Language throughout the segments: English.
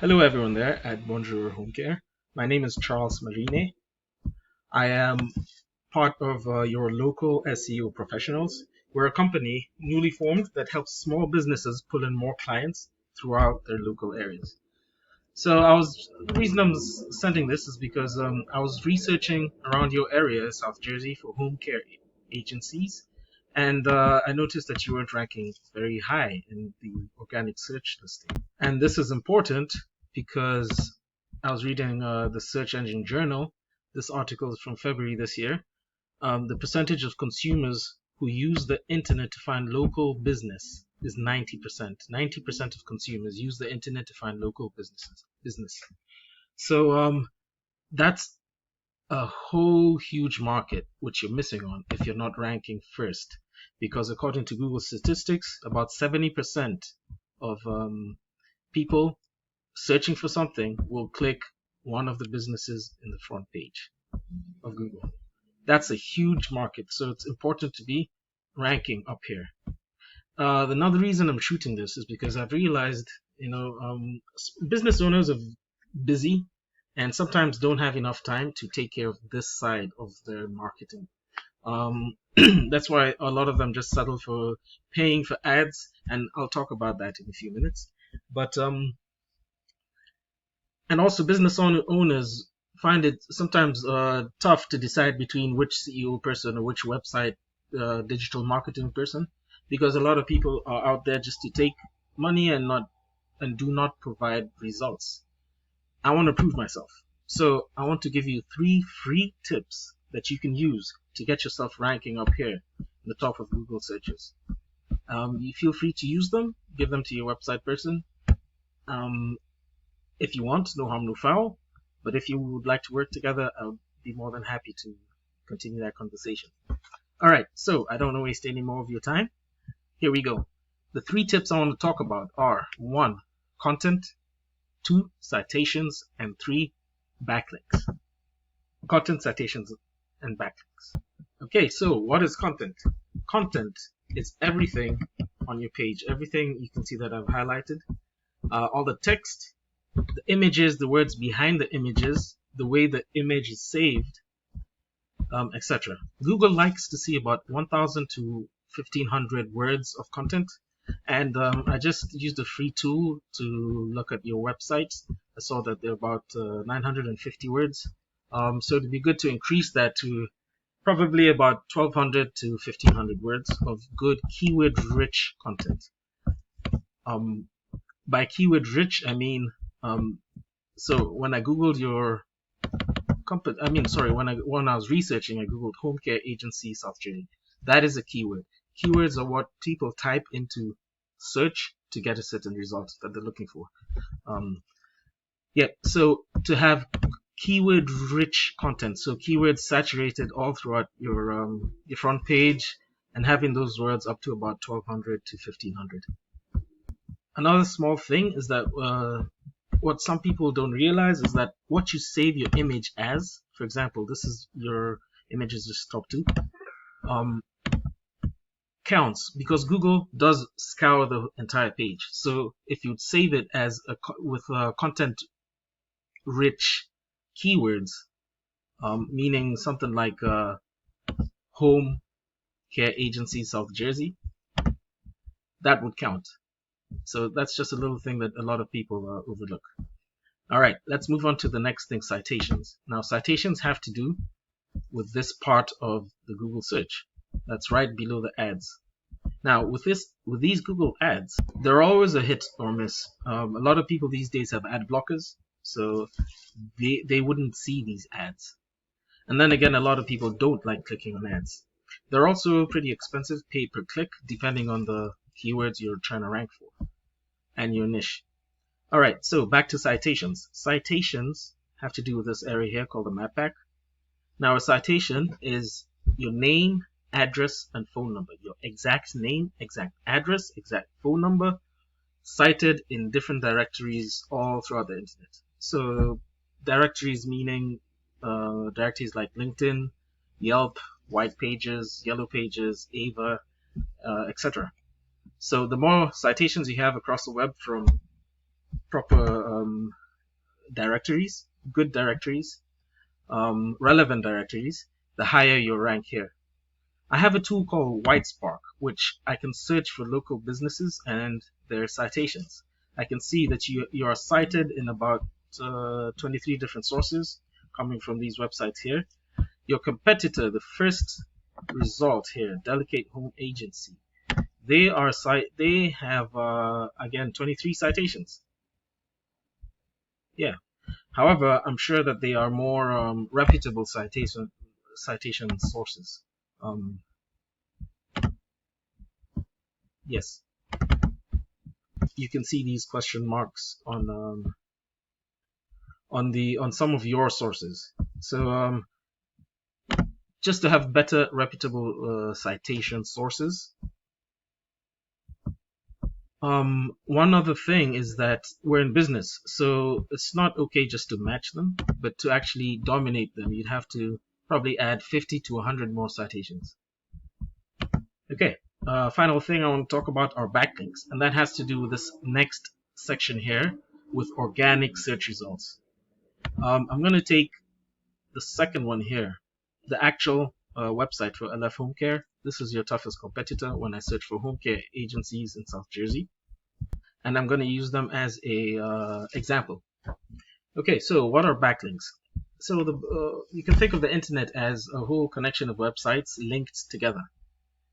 Hello, everyone there at Bonjour Home Care. My name is Charles Marine. I am part of your local SEO professionals. We're a company newly formed that helps small businesses pull in more clients throughout their local areas. The reason I'm sending this is because I was researching around your area, South Jersey, for home care agencies, and I noticed that you weren't ranking very high in the organic search listing. And this is important because I was reading the Search Engine Journal. This article is from February this year. The percentage of consumers who use the internet to find local business is 90%. 90% of consumers use the internet to find local business. So that's a whole huge market which you're missing on if you're not ranking first. Because according to Google statistics, about 70% of people searching for something will click one of the businesses in the front page of Google. That's a huge market, so it's important to be ranking up here. Another reason I'm shooting this is because I've realized, business owners are busy and sometimes don't have enough time to take care of this side of their marketing. That's why a lot of them just settle for paying for ads, and I'll talk about that in a few minutes. But and also business owners find it sometimes tough to decide between which CEO person or which website digital marketing person, because a lot of people are out there just to take money and do not provide results. I want to prove myself, so I want to give you 3 free tips that you can use to get yourself ranking up here in the top of Google searches. You feel free to use them, give them to your website person. If you want, no harm, no foul. But if you would like to work together, I'll be more than happy to continue that conversation. All right, so I don't want to waste any more of your time. Here we go. The 3 tips I want to talk about are 1. Content, 2. Citations, and 3. Backlinks. Content, citations, and backlinks. Okay, so what is content? Content is everything on your page. Everything you can see that I've highlighted. All the text, the images, the words behind the images, the way the image is saved, etc. Google likes to see about 1,000 to 1,500 words of content, and I just used a free tool to look at your websites. I saw that there are about 950 words, so it'd be good to increase that to probably about 1,200 to 1,500 words of good keyword-rich content. By keyword-rich, I mean so when I googled your company, when I was researching, I googled home care agency South Jersey. That is a keyword. Keywords are what people type into search to get a certain result that they're looking for. So to have keyword-rich content, so keywords saturated all throughout your front page, and having those words up to about 1,200 to 1,500. Another small thing is that what some people don't realize is that what you save your image as, for example, this is your image is just top 2, counts, because Google does scour the entire page. So if you save it as with content-rich keywords, meaning something like home care agency South Jersey, that would count. So that's just a little thing that a lot of people overlook. All right, let's move on to the next thing, citations. Now, citations have to do with this part of the Google search. That's right below the ads. Now, with these Google ads, they're always a hit or miss. A lot of people these days have ad blockers, so they wouldn't see these ads. And then again, a lot of people don't like clicking on ads. They're also pretty expensive, pay per click, depending on the keywords you're trying to rank for and your niche. All right, so back to citations. Citations have to do with this area here called the map pack. Now, a citation is your name, address, and phone number. Your exact name, exact address, exact phone number, cited in different directories all throughout the internet. So directories meaning directories like LinkedIn, Yelp, White Pages, Yellow Pages, Ava, etc. So the more citations you have across the web from proper directories, good directories, relevant directories, the higher your rank here. I have a tool called WhiteSpark, which I can search for local businesses and their citations. I can see that you are cited in about 23 different sources coming from these websites here. Your competitor, the first result here, Delicate Home Agency, they have again 23 citations. Yeah. However, I'm sure that they are more reputable citation sources. Yes, you can see these question marks on some of your sources. So just to have better reputable citation sources. One other thing is that we're in business, so it's not okay just to match them, but to actually dominate them, you'd have to probably add 50 to 100 more citations. Okay, final thing I want to talk about are backlinks, and that has to do with this next section here with organic search results. I'm going to take the second one here, the actual website for LF Home Care. This is your toughest competitor when I search for home care agencies in South Jersey. And I'm going to use them as a example. Okay, so what are backlinks? So you can think of the internet as a whole connection of websites linked together.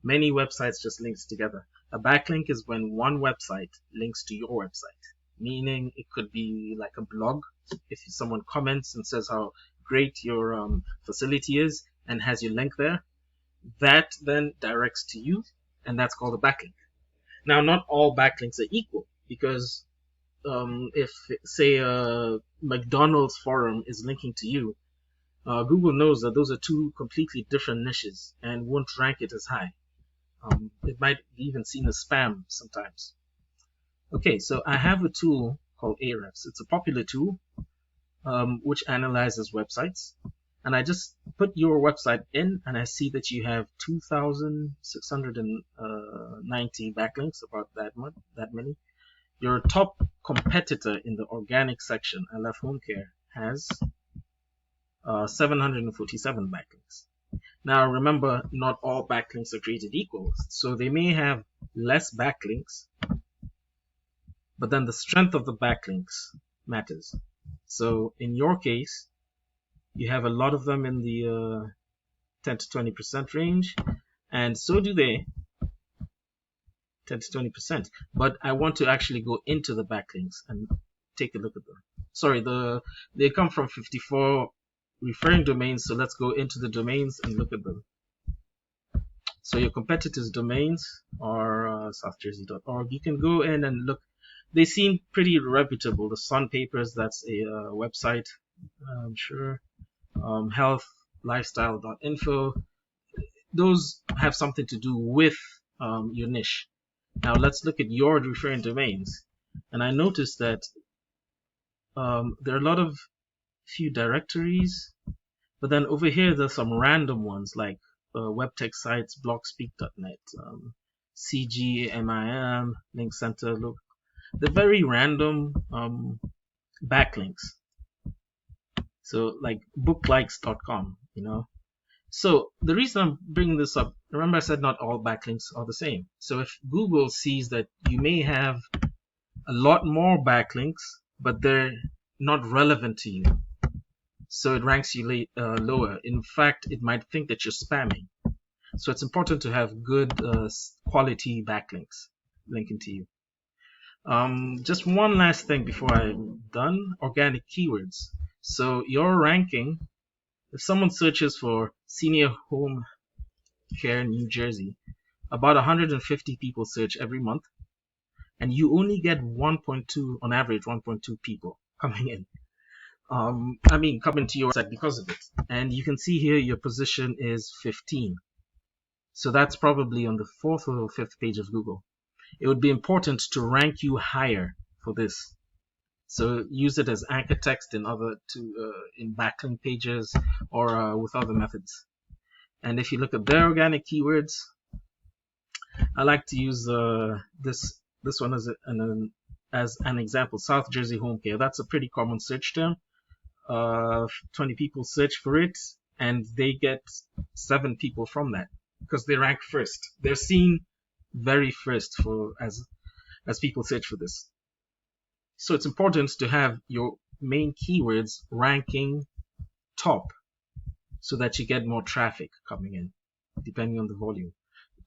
Many websites just linked together. A backlink is when one website links to your website, meaning it could be like a blog. If someone comments and says how great your facility is and has your link there, that then directs to you, and that's called a backlink. Now, not all backlinks are equal, because if, say, a McDonald's forum is linking to you, Google knows that those are two completely different niches and won't rank it as high. It might be even seen as spam sometimes. Okay, so I have a tool called Ahrefs. It's a popular tool which analyzes websites. And I just put your website in, and I see that you have 2,690 backlinks, about that many. Your top competitor in the organic section, LF Home Care, has 747 backlinks. Now remember, not all backlinks are created equal, so they may have less backlinks, but then the strength of the backlinks matters. So in your case, you have a lot of them in the 10 to 20% range, and so do they, 10 to 20%. But I want to actually go into the backlinks and take a look at them. Sorry, they come from 54 referring domains, so let's go into the domains and look at them. So your competitors' domains are southjersey.org. You can go in and look. They seem pretty reputable. The Sun Papers, that's a website, I'm sure. Healthlifestyle.info. Those have something to do with your niche. Now let's look at your referring domains. And I noticed that there are a lot of few directories, but then over here there's some random ones like web tech sites, blogspeak.net, CGMIM, Link Center. Look, they're very random backlinks. So like booklikes.com, you know. So the reason I'm bringing this up, remember I said not all backlinks are the same. So if Google sees that you may have a lot more backlinks, but they're not relevant to you, so it ranks you lower. In fact, it might think that you're spamming. So it's important to have good quality backlinks linking to you. Just one last thing before I'm done, organic keywords. So your ranking, if someone searches for senior home care New Jersey, about 150 people search every month, and you only get 1.2, on average, 1.2 people coming in. Coming to your website because of it. And you can see here your position is 15. So that's probably on the 4th or 5th page of Google. It would be important to rank you higher for this. So use it as anchor text in in backlink pages or with other methods. And if you look at their organic keywords, I like to use this one as an as an example, South Jersey home care. That's a pretty common search term. 20 people search for it, and they get 7 people from that because they rank first. They're seen very first as people search for this. So it's important to have your main keywords ranking top so that you get more traffic coming in, depending on the volume.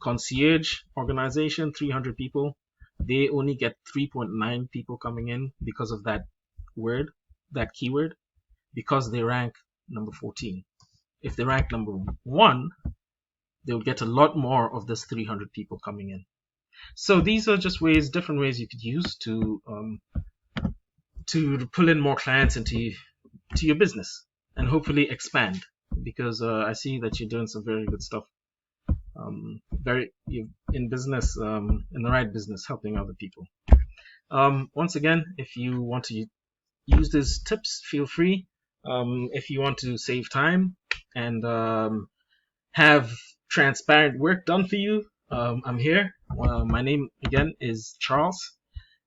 Concierge organization, 300 people, they only get 3.9 people coming in because of that word, that keyword, because they rank number 14. If they rank number 1, they'll get a lot more of this 300 people coming in. So these are just different ways you could use to pull in more clients into your business and hopefully expand, because I see that you're doing some very good stuff. You're in business, in the right business, helping other people. Once again, if you want to use these tips, feel free. If you want to save time and have transparent work done for you, I'm here. My name again is Charles,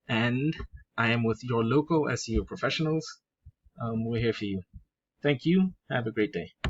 and I am with your local SEO professionals. We're here for you. Thank you. Have a great day.